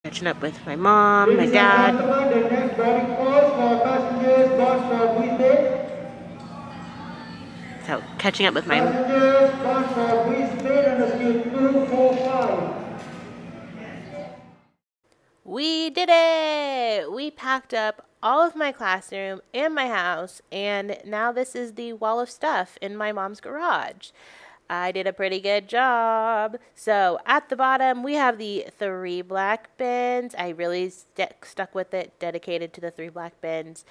Catching up with my mom, my dad. So catching up with my We did it! We packed up all of my classroom and my house, and now this is the wall of stuff in my mom's garage. I did a pretty good job. So at the bottom, we have the 3 black bins. I really stuck with it, dedicated to the 3 black bins.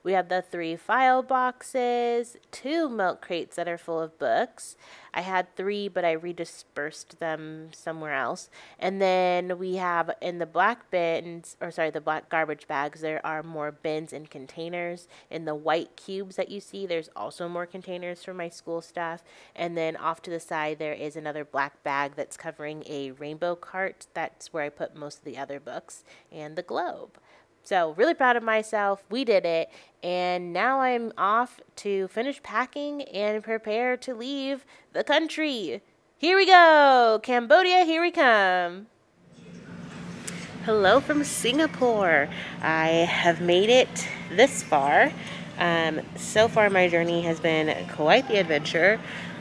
We have the 3 file boxes, 2 milk crates that are full of books. I had 3, but I redispersed them somewhere else. And then we have in the black bins, or sorry, the black garbage bags, there are more bins and containers. In the white cubes that you see, there's also more containers for my school stuff. And then off to the side, there is another black bag that's covering a rainbow cart. That's where I put most of the other books and the globe. So really proud of myself. We did it. And now I'm off to finish packing and prepare to leave the country. Here we go. Cambodia, here we come. Hello from Singapore. I have made it this far. So far my journey has been quite the adventure.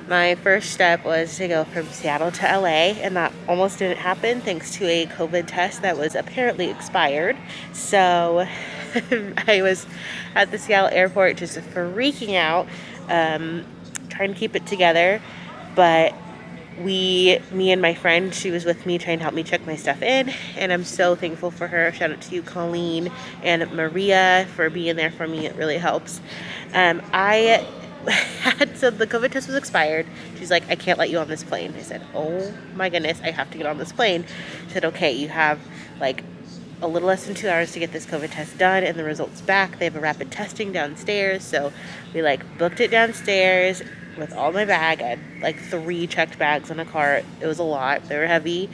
My first step was to go from Seattle to LA, and that almost didn't happen thanks to a COVID test that was apparently expired. So I was at the Seattle airport just freaking out, trying to keep it together. But me and my friend, she was with me trying to help me check my stuff in, and I'm so thankful for her. Shout out to you, Colleen and Maria, for being there for me. It really helps. So the COVID test was expired. She's like, I can't let you on this plane. I said, oh my goodness, I have to get on this plane. She said, okay, you have like a little less than 2 hours to get this COVID test done and the results back. They have a rapid testing downstairs. So we like booked it downstairs with all my bag. I had like 3 checked bags on a cart. It was a lot. They were heavy.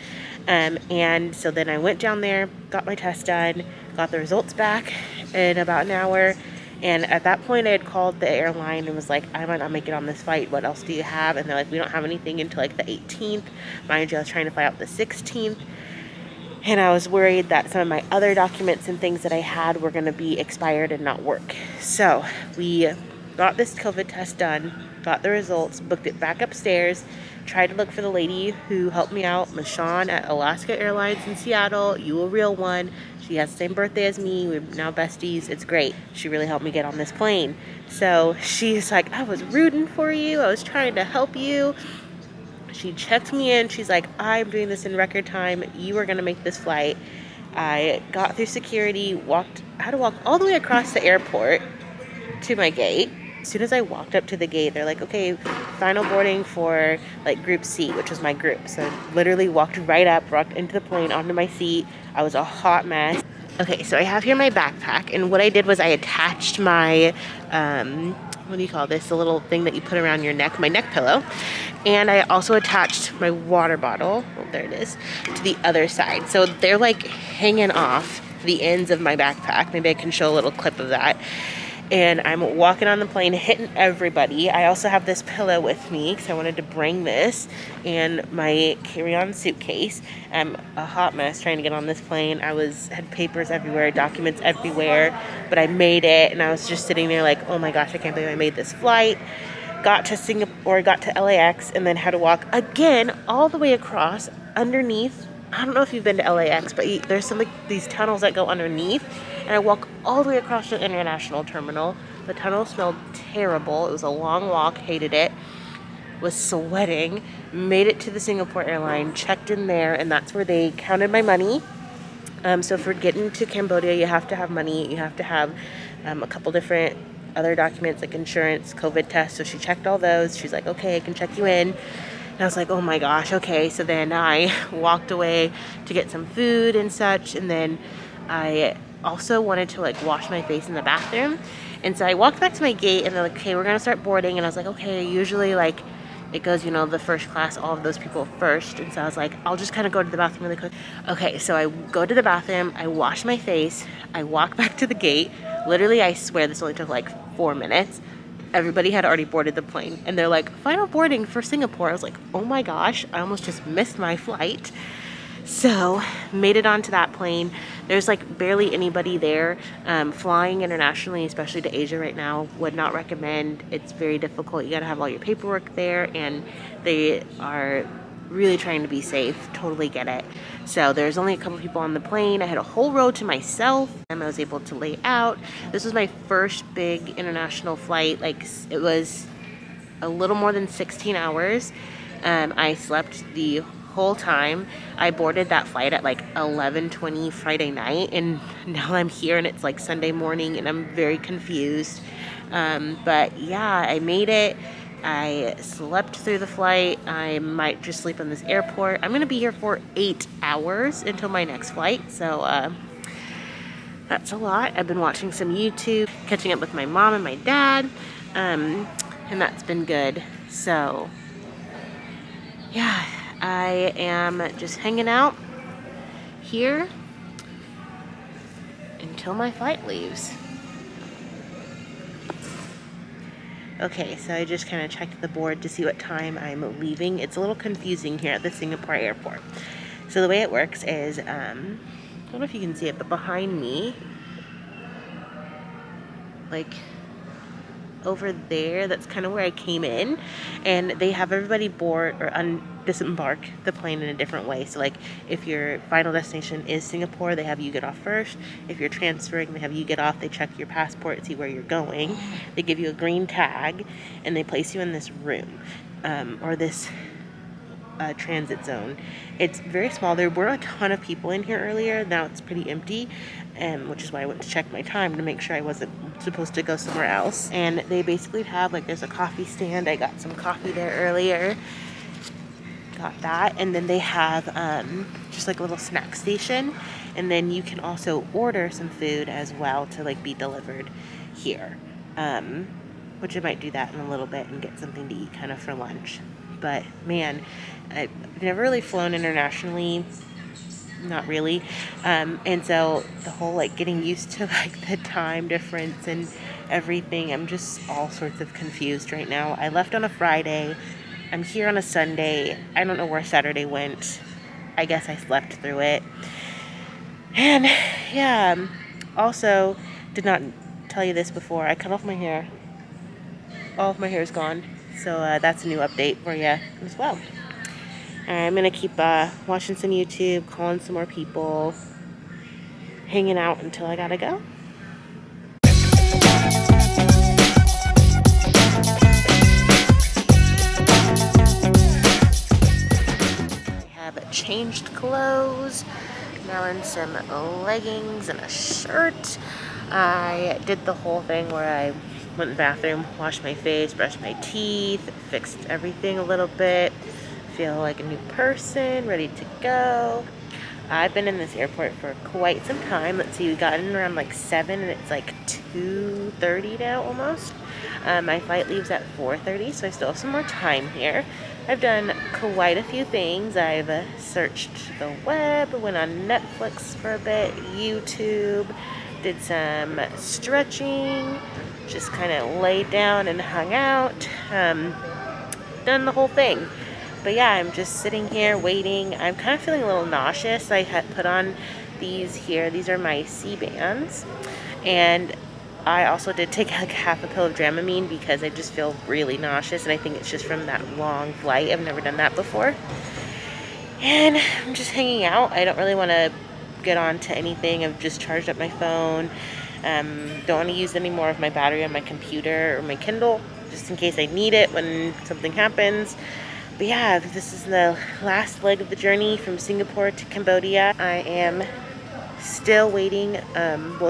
And so then I went down there, got my test done, got the results back in about an hour. And at that point, I had called the airline and was like, I might not make it on this flight. What else do you have? And they're like, we don't have anything until like the 18th. Mind you, I was trying to fly out the 16th. And I was worried that some of my other documents and things that I had were going to be expired and not work. So we got this COVID test done, got the results, booked it back upstairs, tried to look for the lady who helped me out, Michonne at Alaska Airlines in Seattle. You a real one. She has the same birthday as me. We're now besties. It's great. She really helped me get on this plane. So she's like, I was rooting for you. I was trying to help you. She checked me in. She's like, I'm doing this in record time. You are going to make this flight. I got through security, I had to walk all the way across the airport to my gate. As soon as I walked up to the gate, they're like, okay, final boarding for like group C, which was my group. So I literally walked right up, walked into the plane, onto my seat. I was a hot mess. Okay, so I have here my backpack, and what I did was I attached my, what do you call this? The little thing that you put around your neck, my neck pillow. And I also attached my water bottle, oh, there it is, to the other side. So they're like hanging off the ends of my backpack. Maybe I can show a little clip of that. And I'm walking on the plane, hitting everybody. I also have this pillow with me because I wanted to bring this, and my carry-on suitcase. I'm a hot mess trying to get on this plane. Had papers everywhere, documents everywhere, but I made it, and I was just sitting there like, oh my gosh, I can't believe I made this flight. Got to Singapore, got to LAX, and then had to walk again all the way across underneath. I don't know if you've been to LAX, but there's some like these tunnels that go underneath. And I walk all the way across the international terminal. The tunnel smelled terrible. It was a long walk, hated it. Was sweating. Made it to the Singapore airline, checked in there, and that's where they counted my money. So for getting to Cambodia, you have to have money. You have to have a couple different other documents like insurance, COVID test. So she checked all those. She's like, okay, I can check you in. And I was like, oh my gosh, okay. So then I walked away to get some food and such. And then I also wanted to like wash my face in the bathroom. And so I walked back to my gate, and they're like, okay, we're gonna start boarding. And I was like, okay, usually like it goes, you know, the first class, all of those people first. And so I was like, I'll just kind of go to the bathroom really quick. Okay, so I go to the bathroom, I wash my face, I walk back to the gate. Literally, I swear this only took like 4 minutes. Everybody had already boarded the plane, and they're like, final boarding for Singapore. I was like, oh my gosh, I almost just missed my flight. So made it onto that plane. There's like barely anybody there. Flying internationally, especially to Asia right now, would not recommend. It's very difficult. You gotta have all your paperwork there, and they are really trying to be safe. Totally get it. So there's only a couple people on the plane. I had a whole row to myself, and I was able to lay out. This was my first big international flight. Like, it was a little more than 16 hours. I slept the whole time. I boarded that flight at like 11:20 Friday night, and now I'm here and it's like Sunday morning and I'm very confused. But yeah, I made it. I slept through the flight. I might just sleep in this airport. I'm gonna be here for 8 hours until my next flight, so that's a lot. I've been watching some YouTube, catching up with my mom and my dad, and that's been good. So yeah, I am just hanging out here until my flight leaves. Okay, so I just kind of checked the board to see what time I'm leaving. It's a little confusing here at the Singapore airport. So the way it works is, I don't know if you can see it, but behind me, like over there, that's kind of where I came in, and they have everybody board or disembark the plane in a different way. So like if your final destination is Singapore, they have you get off first. If you're transferring, they have you get off. They check your passport, see where you're going. They give you a green tag, and they place you in this room or this transit zone. It's very small. There were a ton of people in here earlier. Now it's pretty empty, which is why I went to check my time to make sure I wasn't supposed to go somewhere else. And they basically have, like, there's a coffee stand. I got some coffee there earlier. Got that. And then they have just like a little snack station. And then you can also order some food as well to like be delivered here. Which I might do that in a little bit and get something to eat kind of for lunch. But man, I've never really flown internationally, not really, and so the whole like getting used to like the time difference and everything, I'm just all sorts of confused right now. I left on a Friday, I'm here on a Sunday. I don't know where Saturday went. I guess I slept through it. And yeah, also did not tell you this before, I cut off my hair. All of my hair is gone. So that's a new update for you as well. I'm gonna keep watching some YouTube, calling some more people, hanging out until I gotta go. I have changed clothes, now in some leggings and a shirt. I did the whole thing where I went in the bathroom, washed my face, brushed my teeth, fixed everything a little bit. Feel like a new person, ready to go. I've been in this airport for quite some time. Let's see, we got in around like 7 and it's like 2:30 now almost. My flight leaves at 4:30, so I still have some more time here. I've done quite a few things. I've searched the web, went on Netflix for a bit, YouTube, did some stretching, just kind of laid down and hung out, done the whole thing. But yeah, I'm just sitting here waiting. I'm kind of feeling a little nauseous. I had put on these here. These are my C-bands. And I also did take like half a pill of Dramamine because I just feel really nauseous, and I think it's just from that long flight. I've never done that before. And I'm just hanging out. I don't really want to get on to anything. I've just charged up my phone. Don't want to use any more of my battery on my computer or my Kindle, just in case I need it when something happens. But yeah, this is the last leg of the journey from Singapore to Cambodia. I am still waiting,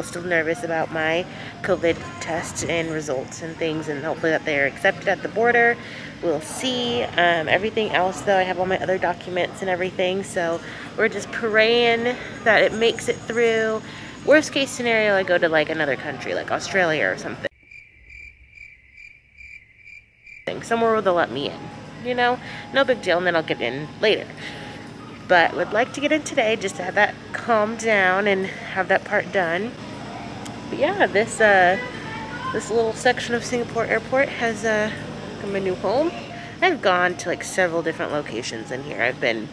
still nervous about my COVID test and results and things, and hopefully that they're accepted at the border. We'll see. Everything else though, I have all my other documents and everything, so we're just praying that it makes it through. Worst case scenario, I go to like another country, like Australia or something. Somewhere where they'll let me in. You know, no big deal, and then I'll get in later. But would like to get in today just to have that calm down and have that part done. But yeah, this little section of Singapore Airport has become my new home. I've gone to like several different locations in here. I've been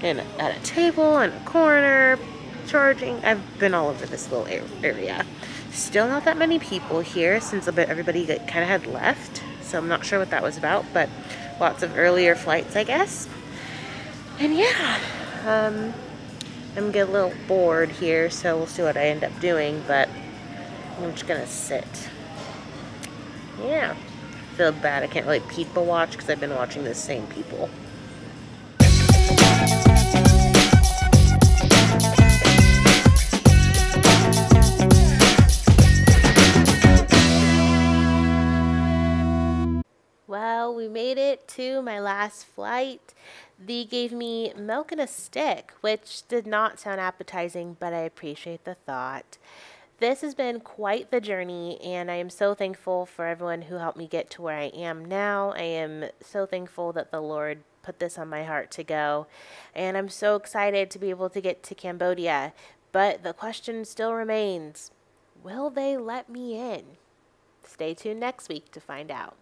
and at a table in a corner, charging. I've been all over this little area. Still not that many people here since everybody kind of had left. So I'm not sure what that was about, but lots of earlier flights, I guess. And yeah, I'm getting a little bored here, so we'll see what I end up doing, but I'm just gonna sit. Yeah, I feel bad I can't really people watch because I've been watching the same people. Well, we made it to my last flight. They gave me milk and a stick, which did not sound appetizing, but I appreciate the thought. This has been quite the journey, and I am so thankful for everyone who helped me get to where I am now. I am so thankful that the Lord put this on my heart to go, and I'm so excited to be able to get to Cambodia. But the question still remains, will they let me in? Stay tuned next week to find out.